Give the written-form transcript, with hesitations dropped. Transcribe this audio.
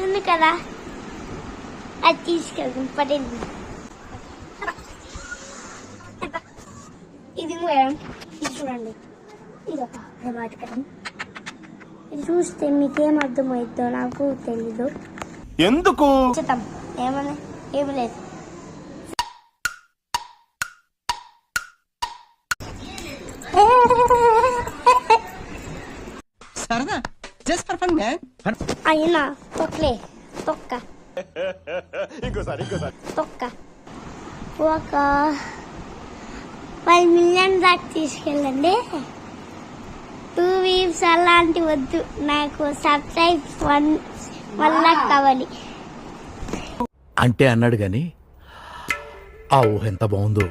ఉంది కదా అది తీసుకెళ్తాం పడింది. ఇది మేడం ఇది చూడండి, ఇది ఒక ప్రమాదకరం. ఇది చూస్తే మీకేం అర్థమవుతుందో నాకు తెలీదు. ఎందుకు చెప్తాం ఏమన్నా ఏమి లేదు. సరదా జస్ట్ ఫర్ ఫన్ మ్యాన్. అయినా తొక్కలే తొక్క తొక్క ఒక 5 మిలియన్ దాకా తీసుకెళ్ళండి. 2 వీవ్స్ అలాంటి వద్దు, నాకు సబ్స్క్రైబ్ 1 లాక్ కావాలి అంటే అన్నాడు గాని ఆ ఊహ ఎంత బాగుందో.